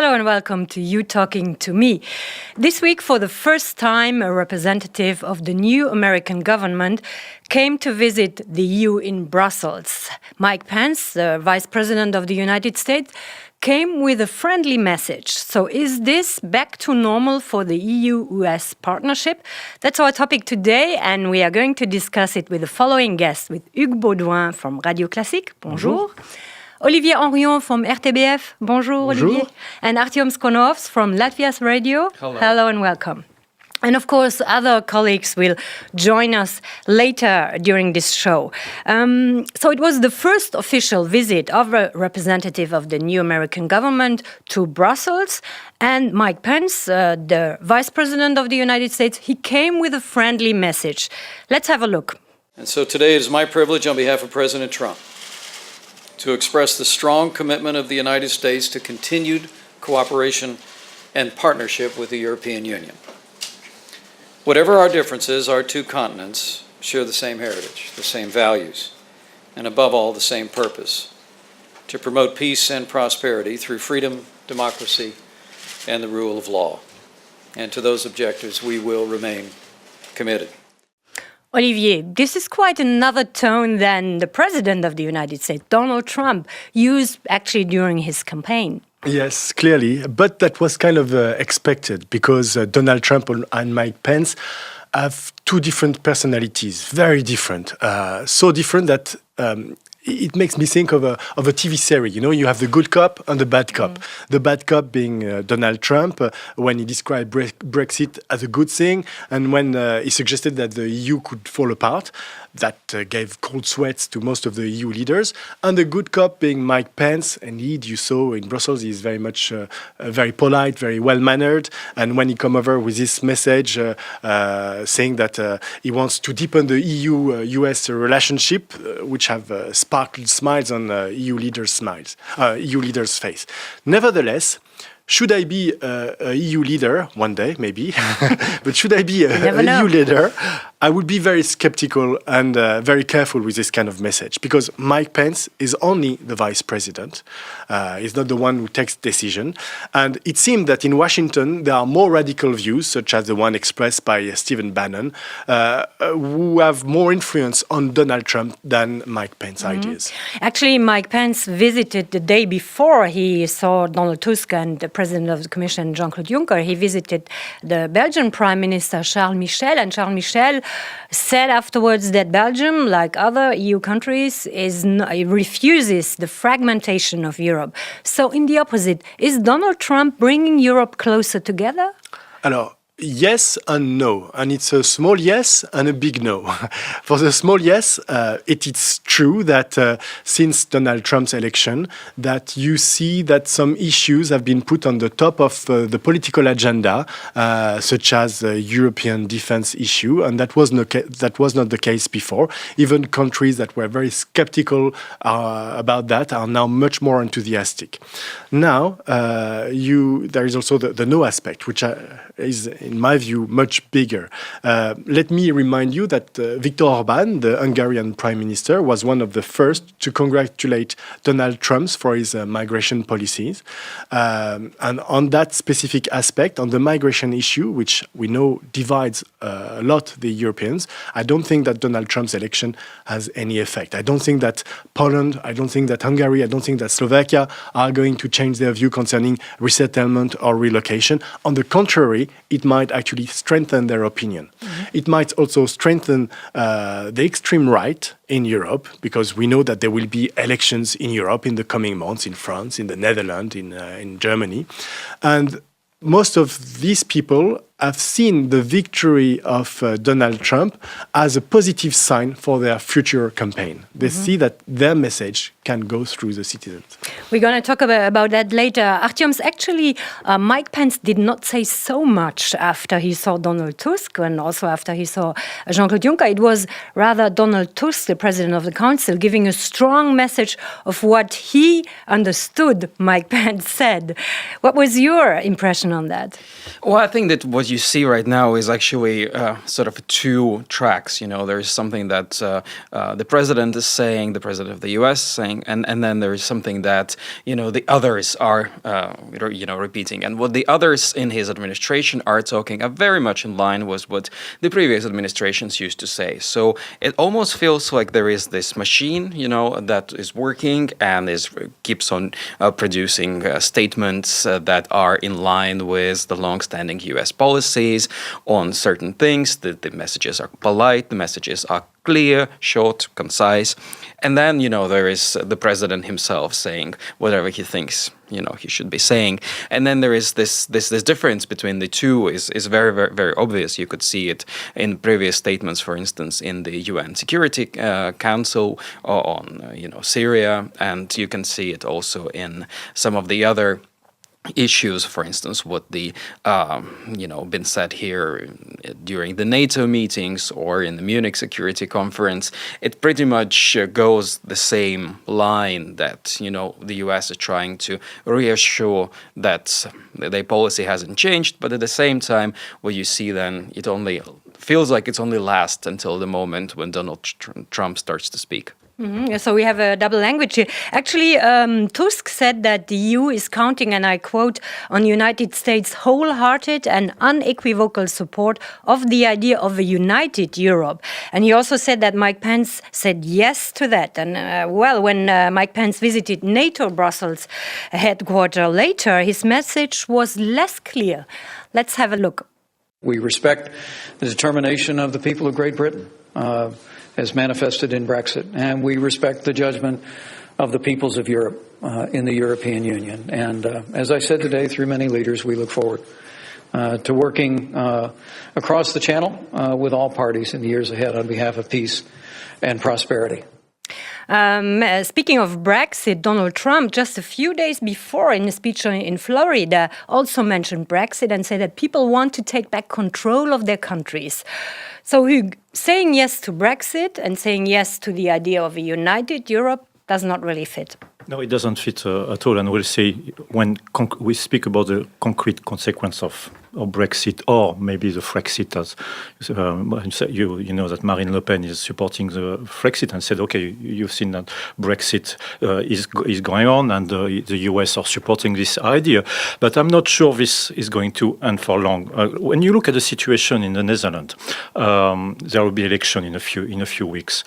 Hello and welcome to You Talking to Me. This week, for the first time, a representative of the new American government came to visit the EU in Brussels. Mike Pence, the Vice President of the United States, came with a friendly message. So is this back to normal for the EU-US partnership? That's our topic today, and we are going to discuss it with the following guests, with Hugues Beaudoin from Radio Classique. Bonjour. Olivier Hanrion from RTBF. Bonjour, Olivier. And Artjoms Konohovs from Latvia's radio. Hello and welcome. And of course, other colleagues will join us later during this show. So it was the first official visit of a representative of the new American government to Brussels. And Mike Pence, the Vice President of the United States, he came with a friendly message. Let's have a look. And so today it is my privilege on behalf of President Trump to express the strong commitment of the United States to continued cooperation and partnership with the European Union. Whatever our differences, our two continents share the same heritage, the same values, and above all, the same purpose: to promote peace and prosperity through freedom, democracy, and the rule of law. And to those objectives, we will remain committed. Olivier, this is quite another tone than the President of the United States, Donald Trump, used actually during his campaign. Yes, clearly, but that was kind of expected because Donald Trump and Mike Pence have two different personalities, very different, so different that it makes me think of a TV series. You know, you have the good cop and the bad cop. The bad cop being Donald Trump when he described Brexit as a good thing, and when he suggested that the EU could fall apart. That gave cold sweats to most of the EU leaders. And the good cop being Mike Pence. Indeed, you saw in Brussels, he's very much very polite, very well-mannered. And when he come over with this message saying that he wants to deepen the EU-US relationship, which have sparkled smiles on EU leaders' face. Nevertheless, should I be a EU leader one day, maybe, but should I be a EU leader, I would be very skeptical and very careful with this kind of message, because Mike Pence is only the vice president. He's not the one who takes decision. And it seemed that in Washington, there are more radical views, such as the one expressed by Stephen Bannon, who have more influence on Donald Trump than Mike Pence's ideas. Actually, Mike Pence visited the day before he saw Donald Tusk and the President of the Commission, Jean-Claude Juncker. He visited the Belgian Prime Minister, Charles Michel, and Charles Michel said afterwards that Belgium, like other EU countries, refuses the fragmentation of Europe. So in the opposite, is Donald Trump bringing Europe closer together? Alors, yes and no, and it's a small yes and a big no. For the small yes, it is true that since Donald Trump's election, that you see that some issues have been put on the top of the political agenda, such as the European defense issue, and that was not the case before. Even countries that were very skeptical about that are now much more enthusiastic. Now, there is also the no aspect, which is, in my view, much bigger. Let me remind you that Viktor Orbán, the Hungarian Prime Minister, was one of the first to congratulate Donald Trump for his migration policies. And on that specific aspect, on the migration issue, which we know divides a lot the Europeans, I don't think that Donald Trump's election has any effect. I don't think that Poland, I don't think that Hungary, I don't think that Slovakia are going to change their view concerning resettlement or relocation. On the contrary, it might actually strengthen their opinion. It might also strengthen the extreme right in Europe, because we know that there will be elections in Europe in the coming months, in France, in the Netherlands, in Germany. And most of these people have seen the victory of Donald Trump as a positive sign for their future campaign. They see that their message can go through the citizens. We're going to talk about that later. Artjoms, actually, Mike Pence did not say so much after he saw Donald Tusk and also after he saw Jean-Claude Juncker. It was rather Donald Tusk, the president of the council, giving a strong message of what he understood Mike Pence said. What was your impression on that? Well, I think that what what you see right now is actually sort of two tracks. There's something that the president is saying, the president of the U.S. saying, and then there is something that the others are repeating. And what the others in his administration are talking are very much in line with what the previous administrations used to say. So it almost feels like there is this machine, that is working and keeps on producing statements that are in line with the long-standing U.S. policies on certain things. The messages are polite, the messages are clear, short, concise. And then, there is the president himself saying whatever he thinks, he should be saying. And then there is this difference between the two is very, very, very obvious. You could see it in previous statements, for instance, in the UN Security Council on, Syria. And you can see it also in some of the other issues, for instance, what the been said here during the NATO meetings or in the Munich Security Conference. It pretty much goes the same line that the US is trying to reassure that their policy hasn't changed, but at the same time, what you see then, it only feels like it's only lasts until the moment when Donald Trump starts to speak. So we have a double language here. Actually, Tusk said that the EU is counting, and I quote, on United States' wholehearted and unequivocal support of the idea of a united Europe. And he also said that Mike Pence said yes to that. And when Mike Pence visited NATO Brussels headquarters later, his message was less clear. Let's have a look. We respect the determination of the people of Great Britain, as manifested in Brexit, and we respect the judgment of the peoples of Europe in the European Union. And as I said today, through many leaders, we look forward to working across the channel with all parties in the years ahead on behalf of peace and prosperity. Speaking of Brexit, Donald Trump, just a few days before in a speech in Florida, also mentioned Brexit and said that people want to take back control of their countries. So Hugues, saying yes to Brexit and saying yes to the idea of a united Europe does not really fit. No, it doesn't fit at all. And we'll say when we speak about the concrete consequence of Brexit or maybe the Frexit, as you know that Marine Le Pen is supporting the Frexit and said, okay, you've seen that Brexit is going on and the US are supporting this idea. But I'm not sure this is going to end for long. When you look at the situation in the Netherlands, there will be election in a few weeks.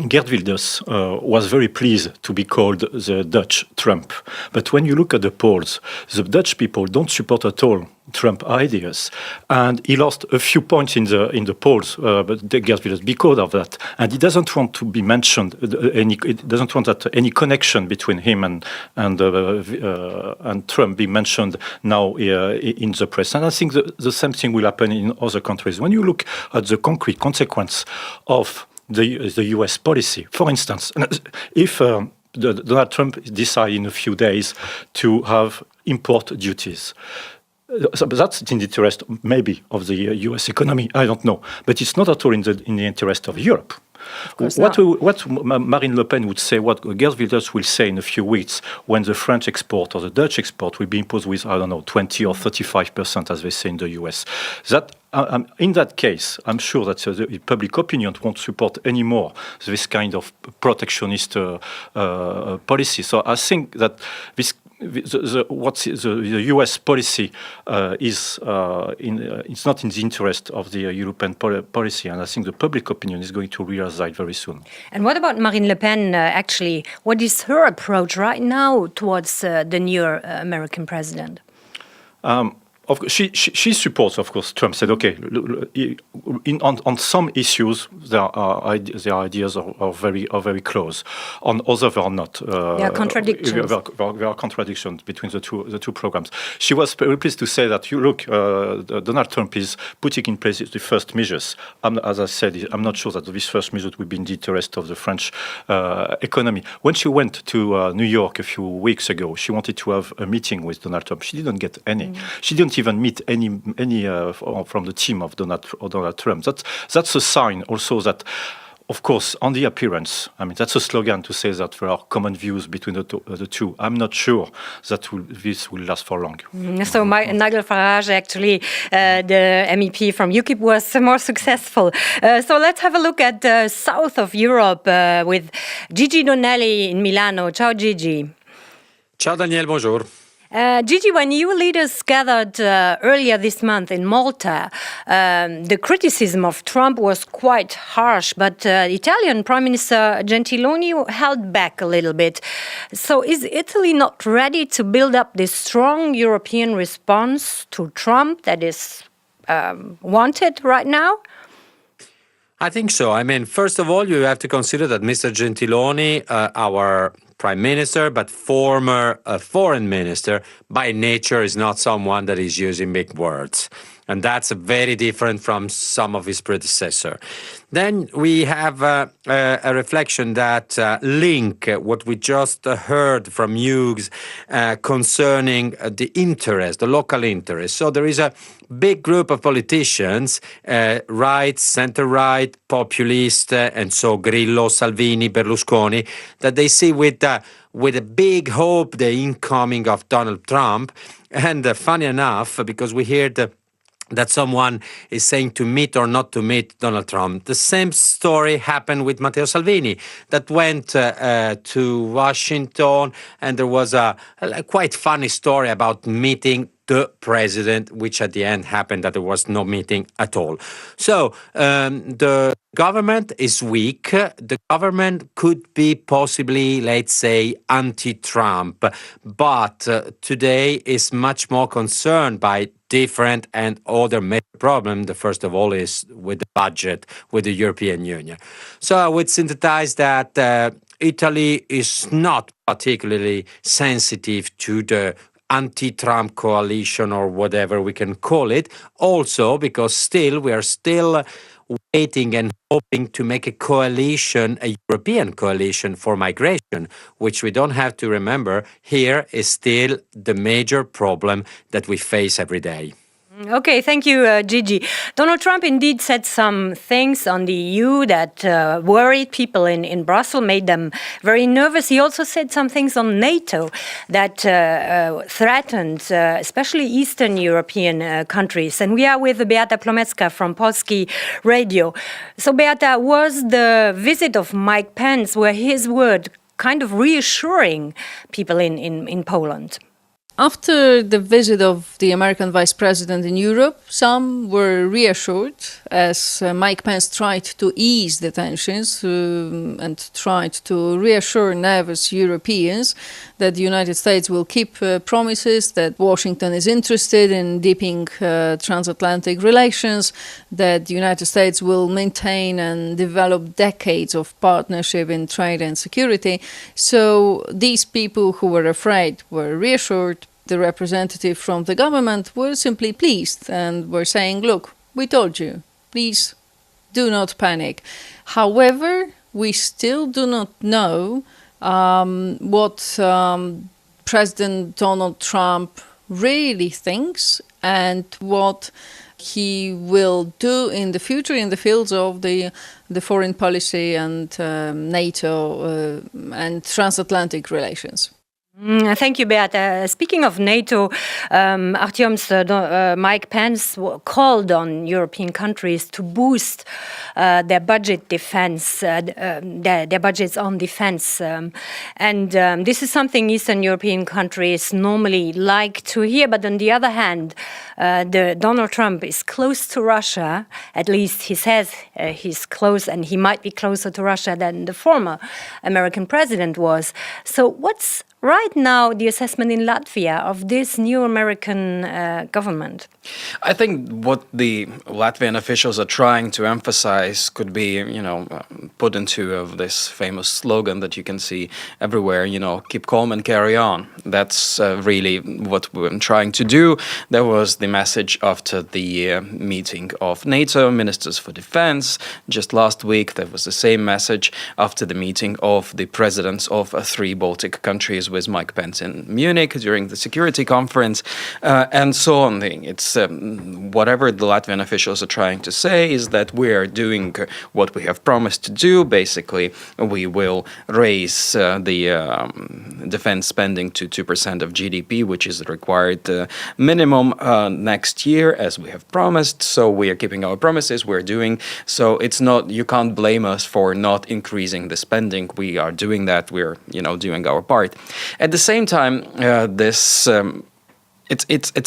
Geert Wilders was very pleased to be called the Dutch Trump. But when you look at the polls, the Dutch people don't support at all Trump ideas. And he lost a few points in the polls, but Geert Wilders, because of that. And he doesn't want to be mentioned, it doesn't want that any connection between him and Trump be mentioned now in the press. And I think the same thing will happen in other countries. When you look at the concrete consequence of the U.S. policy. For instance, if Donald Trump decides in a few days to have import duties, so that's in the interest maybe of the U.S. economy. I don't know, but it's not at all in the interest of Europe. What Marine Le Pen would say, what Geert Wilders will say in a few weeks when the French export or the Dutch export will be imposed with, 20 or 35%, as they say in the US. That in that case, I'm sure that the public opinion won't support anymore this kind of protectionist policy. So I think that this. The U.S. policy is it's not in the interest of the European policy, and I think the public opinion is going to realize that very soon. And what about Marine Le Pen, actually? What is her approach right now towards the new American president? Of course, she supports, of course, Trump. Said, okay, on some issues, their ideas are very close. On others, they are not. There are contradictions. There are contradictions between the two programs. She was very pleased to say that, Donald Trump is putting in place the first measures. As I said, I'm not sure that this first measure will be in the interest of the French economy. When she went to New York a few weeks ago, she wanted to have a meeting with Donald Trump. She didn't get any. She didn't even meet any from the team of Donald Trump. That's a sign also that of course, on the appearance, I mean, that's a slogan to say that there are common views between the two. I'm not sure that this will last for long. So Nigel Farage, actually, the MEP from UKIP, was more successful. So let's have a look at the south of Europe with Gigi Donelli in Milano. Ciao, Gigi. Ciao, Danièle, bonjour. Gigi, when EU leaders gathered earlier this month in Malta, the criticism of Trump was quite harsh, but Italian Prime Minister Gentiloni held back a little bit. So is Italy not ready to build up this strong European response to Trump that is wanted right now? I think so. I mean, first of all, you have to consider that Mr. Gentiloni, our prime minister, but former foreign minister, by nature is not someone that is using big words. And that's very different from some of his predecessors. Then we have a reflection that link what we just heard from Hugues concerning the interest, the local interest. So there is a big group of politicians, right, center-right, populist, and so Grillo, Salvini, Berlusconi, that they see with a big hope the incoming of Donald Trump. And funny enough, because we hear that someone is saying to meet or not to meet Donald Trump. The same story happened with Matteo Salvini that went to Washington, and there was a quite funny story about meeting the president, which at the end happened that there was no meeting at all. So the government is weak. The government could be possibly, let's say, anti-Trump, but today is much more concerned by different and other major problems. The first of all is with the budget, with the European Union. So I would synthesize that Italy is not particularly sensitive to the anti-Trump coalition or whatever we can call it. Also, because we are still waiting and hoping to make a coalition, a European coalition for migration, which we don't have to remember here is still the major problem that we face every day. Okay, thank you, Gigi. Donald Trump indeed said some things on the EU that worried people in Brussels, made them very nervous. He also said some things on NATO that threatened especially Eastern European countries. And we are with Beata Plomecka from Polskie Radio. So, Beata, was the visit of Mike Pence, were his word kind of reassuring people in Poland? After the visit of the American Vice President in Europe, some were reassured as Mike Pence tried to ease the tensions and tried to reassure nervous Europeans that the United States will keep promises, that Washington is interested in deepening transatlantic relations, that the United States will maintain and develop decades of partnership in trade and security. So these people who were afraid were reassured. The representative from the government were simply pleased and were saying, look, we told you, please do not panic. However, we still do not know what President Donald Trump really thinks and what he will do in the future in the fields of the foreign policy and NATO and transatlantic relations. Thank you, Beata. Speaking of NATO, Artjoms, Mike Pence called on European countries to boost their budget defense, their budgets on defense. And this is something Eastern European countries normally like to hear. But on the other hand, Donald Trump is close to Russia. At least he says he's close, and he might be closer to Russia than the former American president was. So what's right now the assessment in Latvia of this new American government? I think what the Latvian officials are trying to emphasize could be, put into this famous slogan that you can see everywhere, keep calm and carry on. That's really what we're trying to do. There was the message after the meeting of NATO ministers for defense. Just last week, there was the same message after the meeting of the presidents of 3 Baltic countries with Mike Pence in Munich during the security conference, and so on. It's whatever the Latvian officials are trying to say is that we are doing what we have promised to do. Basically, we will raise the defense spending to 2% of GDP, which is the required minimum next year, as we have promised. So we are keeping our promises. We're doing so. It's not, you can't blame us for not increasing the spending. We are doing that. We're doing our part. At the same time, it's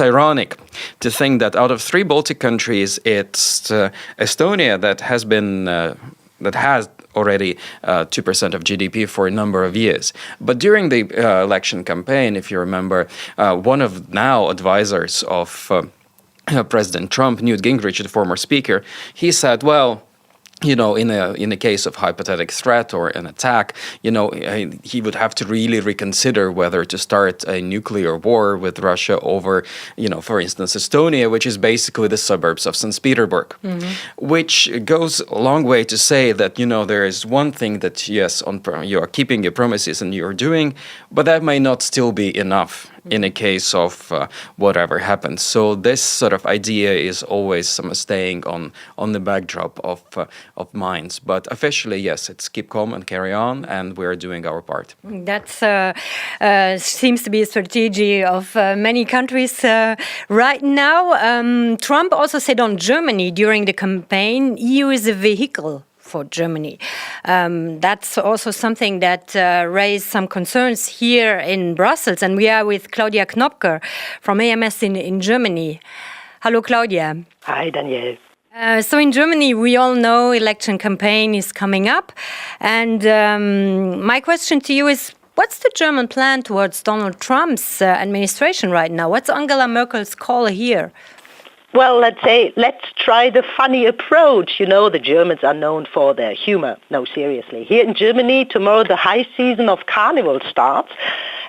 ironic to think that out of 3 Baltic countries, it's Estonia that has already 2% of GDP for a number of years. But during the election campaign, if you remember, one of now advisors of President Trump, Newt Gingrich, the former speaker, he said, well, in a case of hypothetical threat or an attack, he would have to really reconsider whether to start a nuclear war with Russia over, for instance, Estonia, which is basically the suburbs of St. Petersburg, which goes a long way to say that, there is one thing that, yes, you are keeping your promises and you're doing, but that may not still be enough in a case of whatever happens. So this sort of idea is always staying on the backdrop of minds. But officially, yes, it's keep calm and carry on, and we're doing our part. That seems to be a strategy of many countries right now. Trump also said on Germany during the campaign, EU is a vehicle for Germany. That's also something that raised some concerns here in Brussels. And we are with Claudia Knoppke from AMS in Germany. Hello, Claudia. Hi, Danièle. So in Germany, we all know election campaign is coming up. And my question to you is, what's the German plan towards Donald Trump's administration right now? What's Angela Merkel's call here? Well, let's try the funny approach. The Germans are known for their humor. No, seriously. Here in Germany, tomorrow the high season of Carnival starts.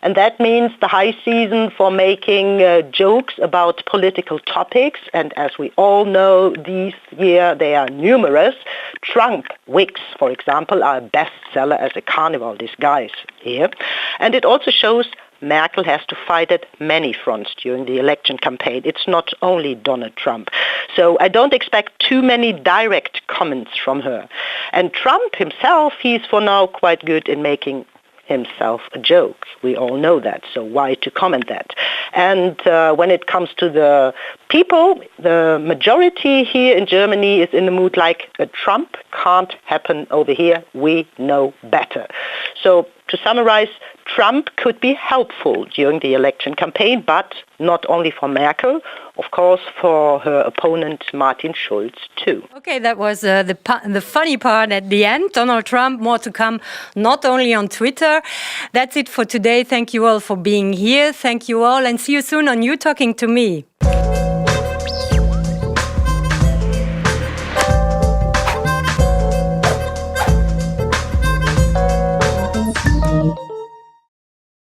And that means the high season for making jokes about political topics. And as we all know, this year they are numerous. Trump wigs, for example, are a bestseller as a carnival disguise here. And it also shows Merkel has to fight at many fronts during the election campaign. It's not only Donald Trump. So I don't expect too many direct comments from her. And Trump himself, he's for now quite good in making himself a joke. We all know that, so why to comment that? And when it comes to the people, the majority here in Germany is in the mood like Trump can't happen over here, we know better. So to summarize, Trump could be helpful during the election campaign, but not only for Merkel, of course, for her opponent Martin Schulz too. Okay, that was the funny part at the end. Donald Trump, more to come, not only on Twitter. That's it for today. Thank you all for being here. Thank you all, and see you soon on You Talking to Me.